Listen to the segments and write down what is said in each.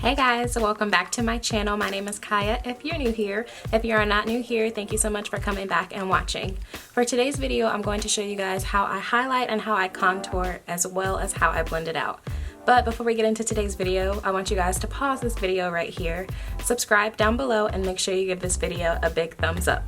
Hey guys, welcome back to my channel. My name is Kaya if you're new here. If you are not new here, thank you so much for coming back and watching. For today's video, I'm going to show you guys how I highlight and how I contour as well as how I blend it out. But before we get into today's video, I want you guys to pause this video right here, subscribe down below, and make sure you give this video a big thumbs up.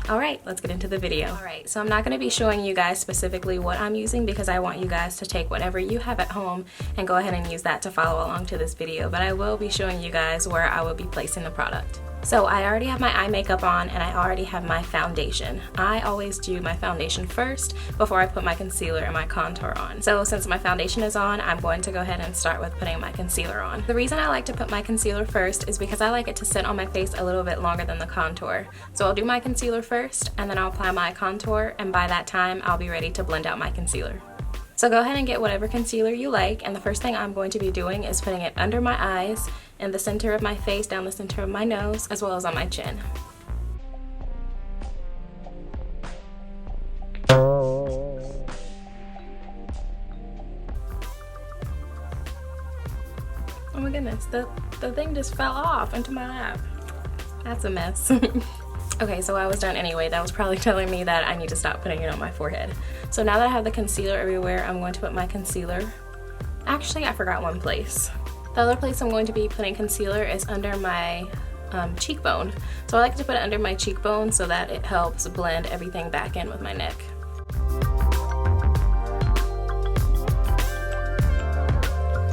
Alright, let's get into the video. Alright, so I'm not going to be showing you guys specifically what I'm using because I want you guys to take whatever you have at home and go ahead and use that to follow along to this video, but I will be showing you guys where I will be placing the product. So I already have my eye makeup on and I already have my foundation. I always do my foundation first before I put my concealer and my contour on. So since my foundation is on, I'm going to go ahead and start with putting my concealer on. The reason I like to put my concealer first is because I like it to sit on my face a little bit longer than the contour. So I'll do my concealer first and then I'll apply my contour, and by that time I'll be ready to blend out my concealer. So go ahead and get whatever concealer you like, and the first thing I'm going to be doing is putting it under my eyes, in the center of my face, down the center of my nose, as well as on my chin. Oh my goodness, the thing just fell off into my lap. That's a mess. Okay, so I was done anyway. That was probably telling me that I need to stop putting it on my forehead. So now that I have the concealer everywhere, I'm going to put my concealer. Actually, I forgot one place. The other place I'm going to be putting concealer is under my cheekbone. So I like to put it under my cheekbone so that it helps blend everything back in with my neck.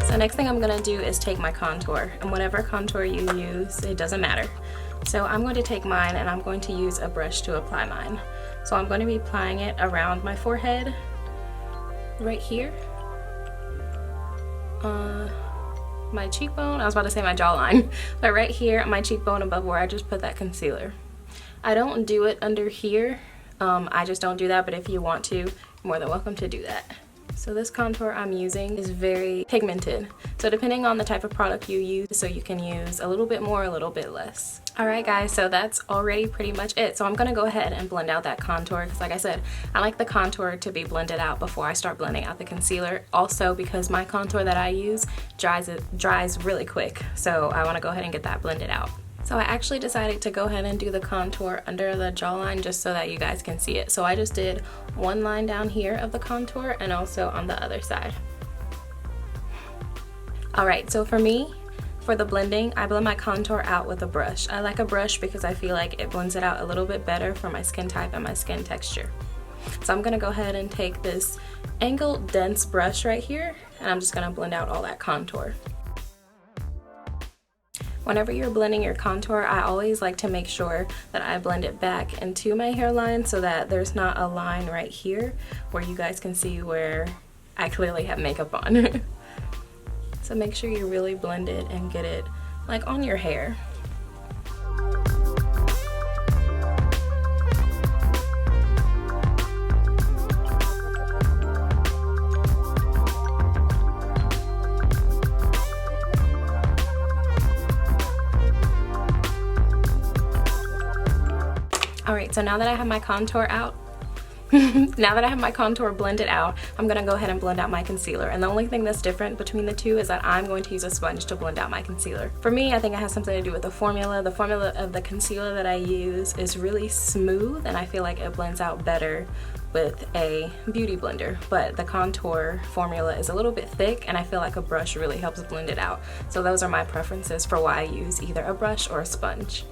So next thing I'm gonna do is take my contour, and whatever contour you use, it doesn't matter. So I'm going to take mine and I'm going to use a brush to apply mine. So I'm going to be applying it around my forehead, right here, my cheekbone, I was about to say my jawline, but right here on my cheekbone above where I just put that concealer. I don't do it under here, I just don't do that, but if you want to, you're more than welcome to do that. So this contour I'm using is very pigmented. So depending on the type of product you use, so you can use a little bit more, a little bit less. Alright guys, so that's already pretty much it. So I'm going to go ahead and blend out that contour because like I said, I like the contour to be blended out before I start blending out the concealer. Also because my contour that I use dries really quick. So I want to go ahead and get that blended out. So I actually decided to go ahead and do the contour under the jawline just so that you guys can see it. So I just did one line down here of the contour and also on the other side. Alright, so for me, for the blending, I blend my contour out with a brush. I like a brush because I feel like it blends it out a little bit better for my skin type and my skin texture. So I'm going to go ahead and take this angled dense brush right here and I'm just going to blend out all that contour. Whenever you're blending your contour, I always like to make sure that I blend it back into my hairline so that there's not a line right here where you guys can see where I clearly have makeup on. So make sure you really blend it and get it like on your hair. Alright, so now that I have my contour out, now that I have my contour blended out, I'm going to go ahead and blend out my concealer. And the only thing that's different between the two is that I'm going to use a sponge to blend out my concealer. For me, I think it has something to do with the formula. The formula of the concealer that I use is really smooth and I feel like it blends out better with a beauty blender. But the contour formula is a little bit thick and I feel like a brush really helps blend it out. So those are my preferences for why I use either a brush or a sponge.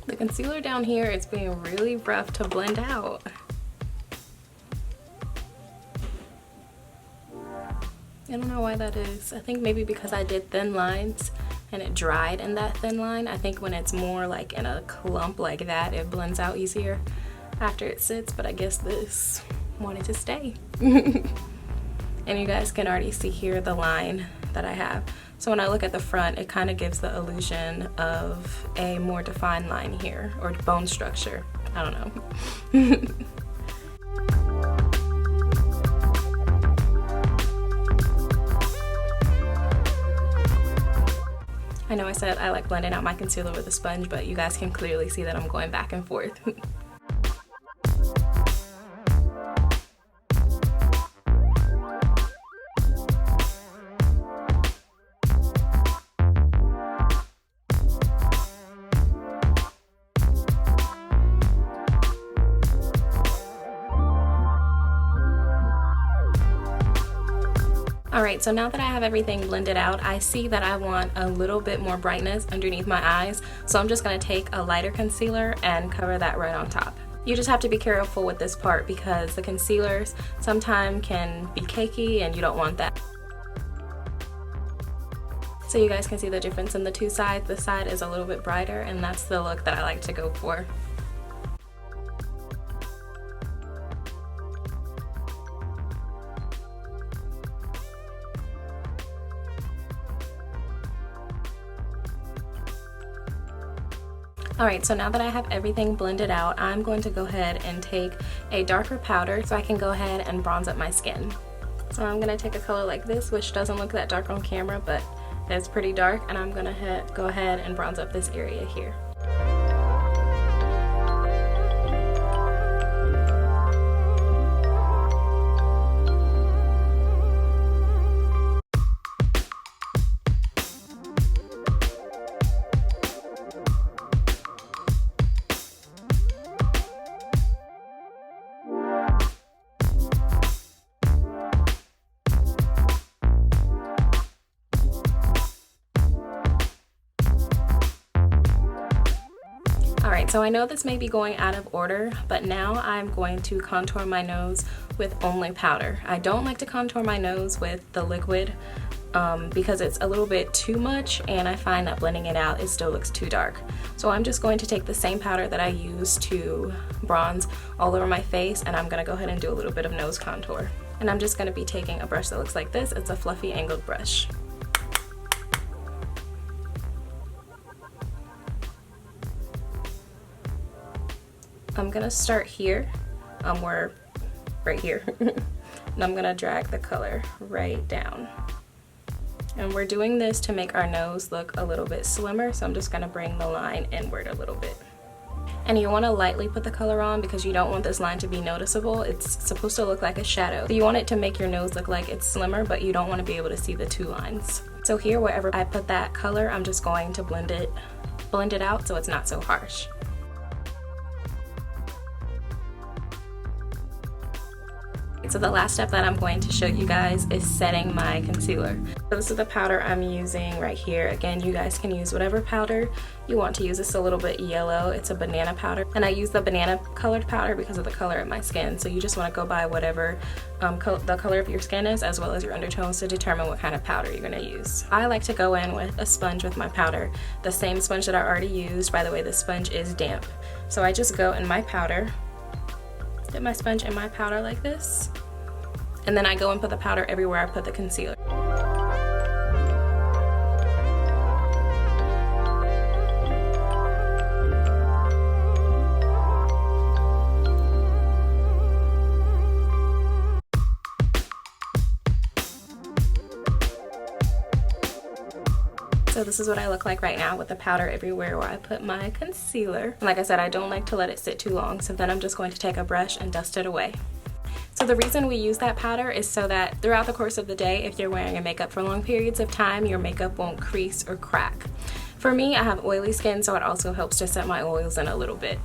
The concealer down here is being really rough to blend out. I don't know why that is. I think maybe because I did thin lines and it dried in that thin line. I think when it's more like in a clump like that, it blends out easier after it sits, but I guess this wanted to stay. And you guys can already see here the line that I have. So when I look at the front, it kind of gives the illusion of a more defined line here, or bone structure. I don't know. I know I said I like blending out my concealer with a sponge, but you guys can clearly see that I'm going back and forth. Alright, so now that I have everything blended out, I see that I want a little bit more brightness underneath my eyes, so I'm just going to take a lighter concealer and cover that right on top. You just have to be careful with this part because the concealers sometimes can be cakey and you don't want that. So you guys can see the difference in the two sides. This side is a little bit brighter, and that's the look that I like to go for. Alright, so now that I have everything blended out, I'm going to go ahead and take a darker powder so I can go ahead and bronze up my skin. So I'm going to take a color like this, which doesn't look that dark on camera, but it's pretty dark, and I'm going to go ahead and bronze up this area here. Alright, so I know this may be going out of order, but now I'm going to contour my nose with only powder. I don't like to contour my nose with the liquid because it's a little bit too much, and I find that blending it out, it still looks too dark. So I'm just going to take the same powder that I use to bronze all over my face, and I'm going to go ahead and do a little bit of nose contour. And I'm just going to be taking a brush that looks like this. It's a fluffy angled brush. I'm gonna start here, right here, and I'm gonna drag the color right down. And we're doing this to make our nose look a little bit slimmer, so I'm just gonna bring the line inward a little bit. And you wanna lightly put the color on because you don't want this line to be noticeable. It's supposed to look like a shadow. So you want it to make your nose look like it's slimmer, but you don't wanna be able to see the two lines. So here, wherever I put that color, I'm just going to blend it out so it's not so harsh. So the last step that I'm going to show you guys is setting my concealer. So this is the powder I'm using right here. Again, you guys can use whatever powder you want to use. It's a little bit yellow. It's a banana powder, and I use the banana colored powder because of the color of my skin. So you just want to go by whatever the color of your skin is, as well as your undertones, to determine what kind of powder you're going to use. I like to go in with a sponge with my powder, the same sponge that I already used. By the way, the sponge is damp. So I just go in my powder, dip my sponge in my powder like this, and then I go and put the powder everywhere I put the concealer. So this is what I look like right now with the powder everywhere where I put my concealer. And like I said, I don't like to let it sit too long, so then I'm just going to take a brush and dust it away. So the reason we use that powder is so that throughout the course of the day, if you're wearing a makeup for long periods of time, your makeup won't crease or crack. For me, I have oily skin, so it also helps to set my oils in a little bit.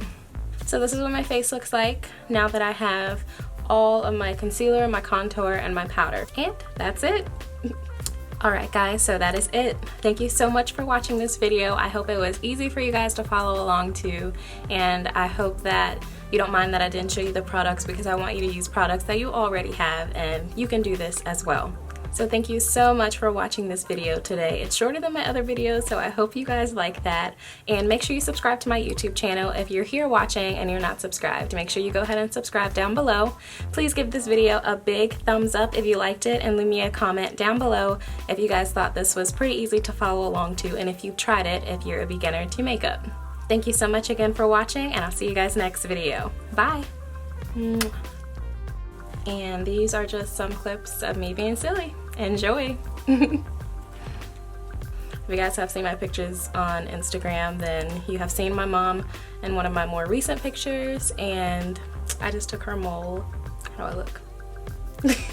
So this is what my face looks like now that I have all of my concealer, my contour, and my powder. And that's it. Alright guys, so that is it. Thank you so much for watching this video. I hope it was easy for you guys to follow along too, and I hope that you don't mind that I didn't show you the products, because I want you to use products that you already have, and you can do this as well. So thank you so much for watching this video today. It's shorter than my other videos, so I hope you guys like that. And make sure you subscribe to my YouTube channel. If you're here watching and you're not subscribed, make sure you go ahead and subscribe down below. Please give this video a big thumbs up if you liked it, and leave me a comment down below if you guys thought this was pretty easy to follow along to, and if you've tried it if you're a beginner to makeup. Thank you so much again for watching, and I'll see you guys next video. Bye! And these are just some clips of me being silly. Enjoy! If you guys have seen my pictures on Instagram, then you have seen my mom in one of my more recent pictures, and I just took her mole. How do I look?